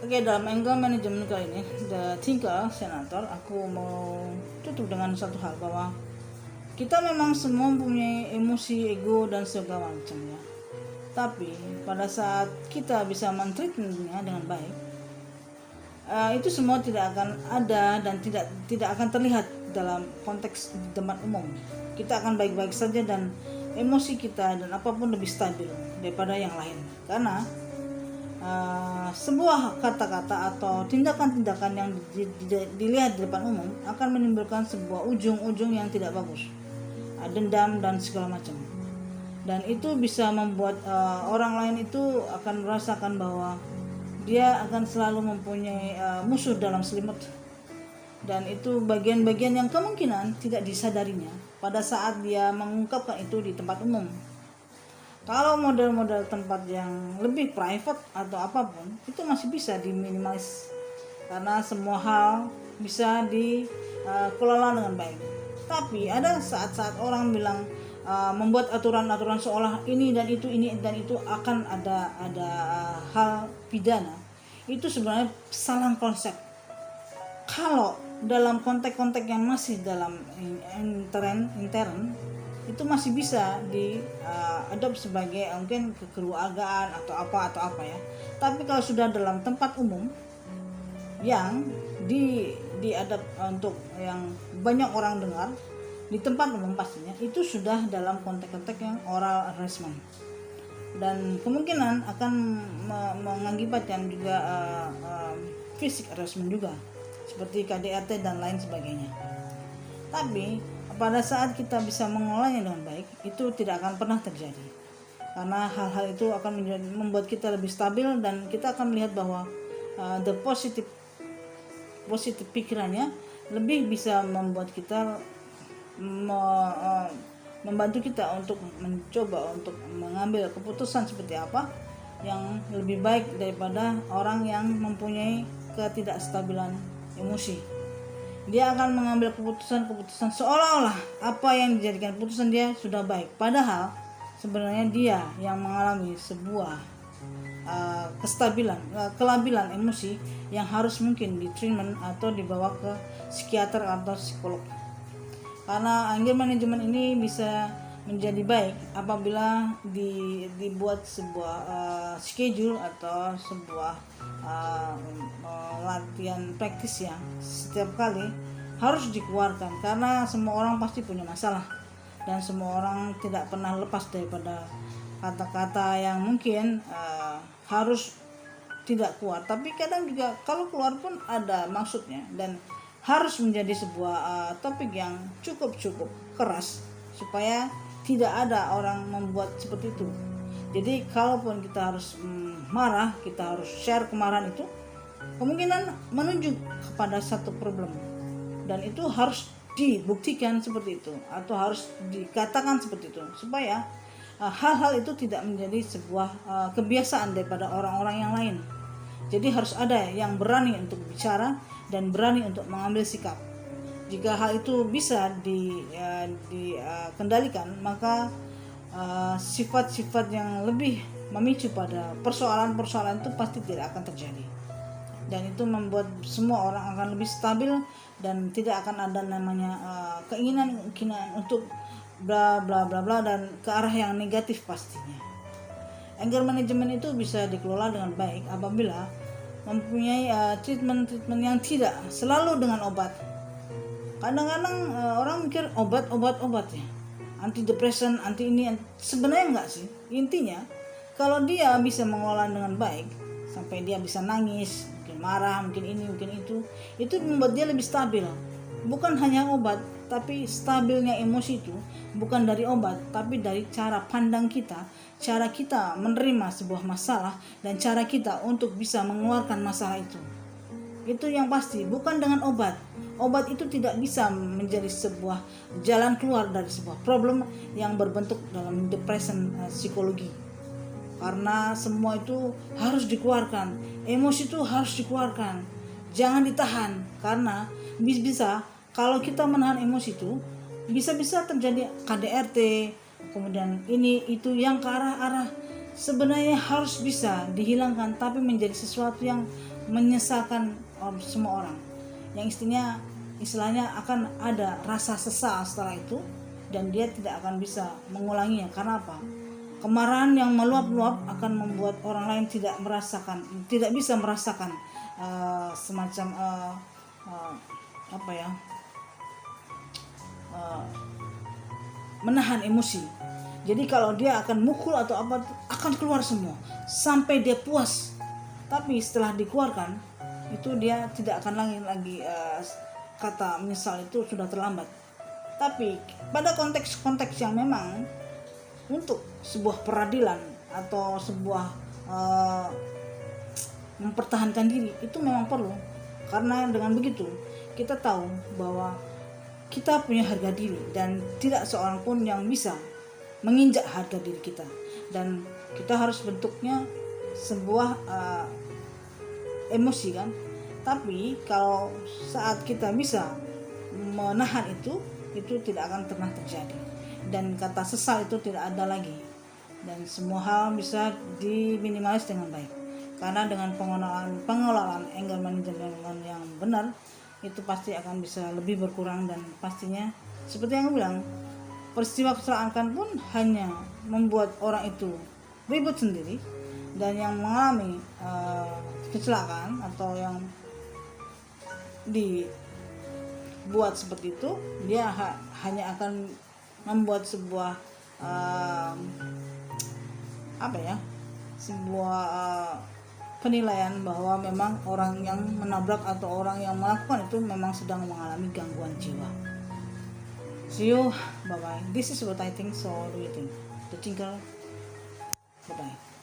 Oke, dalam anger management kali ini, The Thinker Senator, aku mau tutup dengan satu hal bahwa kita memang semua mempunyai emosi, ego, dan segala macam ya. Tapi pada saat kita bisa men-treatmentnya dengan baik, itu semua tidak akan ada dan tidak akan terlihat dalam konteks di tempat umum. Kita akan baik-baik saja dan emosi kita dan apapun lebih stabil daripada yang lain. Karena sebuah kata-kata atau tindakan-tindakan yang dilihat di depan umum akan menimbulkan sebuah ujung-ujung yang tidak bagus, dendam dan segala macam, dan itu bisa membuat orang lain itu akan merasakan bahwa dia akan selalu mempunyai musuh dalam selimut, dan itu bagian-bagian yang kemungkinan tidak disadarinya pada saat dia mengungkapkan itu di tempat umum. Kalau model-model tempat yang lebih private atau apapun, itu masih bisa diminimalis karena semua hal bisa dikelola dengan baik. Tapi ada saat-saat orang bilang membuat aturan-aturan seolah ini dan itu akan ada hal pidana. Itu sebenarnya salah konsep. Kalau dalam konteks-konteks yang masih dalam intern itu masih bisa diadop sebagai mungkin kekeluargaan atau apa ya. Tapi kalau sudah dalam tempat umum yang diadop untuk yang banyak orang dengar di tempat umum, pastinya itu sudah dalam konteks-konteks yang oral harassment, dan kemungkinan akan mengakibatkan juga fisik harassment juga seperti KDRT dan lain sebagainya. Tapi pada saat kita bisa mengolahnya dengan baik, itu tidak akan pernah terjadi, karena hal-hal itu akan membuat kita lebih stabil, dan kita akan melihat bahwa the positive pikirannya lebih bisa membuat kita membantu kita untuk mencoba untuk mengambil keputusan seperti apa yang lebih baik daripada orang yang mempunyai ketidakstabilan emosi. Dia akan mengambil keputusan seolah-olah apa yang dijadikan keputusan dia sudah baik, padahal sebenarnya dia yang mengalami sebuah kelabilan emosi yang harus mungkin di treatment atau dibawa ke psikiater atau psikolog. Karena anger management ini bisa menjadi baik apabila dibuat sebuah schedule atau sebuah latihan praktis yang setiap kali harus dikeluarkan, karena semua orang pasti punya masalah dan semua orang tidak pernah lepas daripada kata-kata yang mungkin harus tidak keluar, tapi kadang juga kalau keluar pun ada maksudnya dan harus menjadi sebuah topik yang cukup keras supaya tidak ada orang membuat seperti itu. Jadi kalaupun kita harus marah, kita harus share kemarahan itu, kemungkinan menunjuk kepada satu problem, dan itu harus dibuktikan seperti itu atau harus dikatakan seperti itu supaya hal-hal itu tidak menjadi sebuah kebiasaan daripada orang-orang yang lain. Jadi harus ada yang berani untuk bicara dan berani untuk mengambil sikap. Jika hal itu bisa dikendalikan, maka sifat-sifat yang lebih memicu pada persoalan-persoalan itu pasti tidak akan terjadi, dan itu membuat semua orang akan lebih stabil dan tidak akan ada namanya keinginan untuk bla bla bla bla dan ke arah yang negatif. Pastinya anger management itu bisa dikelola dengan baik apabila mempunyai treatment yang tidak selalu dengan obat. Kadang-kadang orang mikir obat ya, antidepresan, anti ini, sebenarnya enggak sih. Intinya kalau dia bisa mengelola dengan baik sampai dia bisa nangis, mungkin marah, mungkin ini, mungkin itu membuat dia lebih stabil. Bukan hanya obat, tapi stabilnya emosi itu bukan dari obat, tapi dari cara pandang kita, cara kita menerima sebuah masalah, dan cara kita untuk bisa mengeluarkan masalah itu. Itu yang pasti, bukan dengan obat. Obat itu tidak bisa menjadi sebuah jalan keluar dari sebuah problem yang berbentuk dalam depression psikologi. Karena semua itu harus dikeluarkan, emosi itu harus dikeluarkan, jangan ditahan. Karena bisa kalau kita menahan emosi itu bisa terjadi KDRT, kemudian ini itu yang ke arah sebenarnya harus bisa dihilangkan, tapi menjadi sesuatu yang menyesalkan semua orang, yang istilahnya akan ada rasa sesal setelah itu, dan dia tidak akan bisa mengulanginya. Karena apa? Kemarahan yang meluap-luap akan membuat orang lain tidak bisa merasakan semacam menahan emosi. Jadi kalau dia akan mukul atau apa, akan keluar semua sampai dia puas. Tapi setelah dikeluarkan, itu dia tidak akan lagi kata menyesal, itu sudah terlambat. Tapi pada konteks-konteks yang memang untuk sebuah peradilan atau sebuah mempertahankan diri, itu memang perlu. Karena dengan begitu kita tahu bahwa kita punya harga diri, dan tidak seorang pun yang bisa menginjak harga diri kita, dan kita harus bentuknya sebuah emosi kan. Tapi kalau saat kita bisa menahan itu tidak akan pernah terjadi, dan kata sesal itu tidak ada lagi, dan semua hal bisa diminimalis dengan baik. Karena dengan pengelolaan anger management yang benar, itu pasti akan bisa lebih berkurang. Dan pastinya seperti yang aku bilang, peristiwa kecelakaan pun hanya membuat orang itu ribut sendiri, dan yang mengalami kecelakaan atau yang dibuat seperti itu, dia hanya akan membuat sebuah penilaian bahwa memang orang yang menabrak atau orang yang melakukan itu memang sedang mengalami gangguan jiwa. See you, bye bye. This is what I think. So what do you think? The tinker. Bye bye.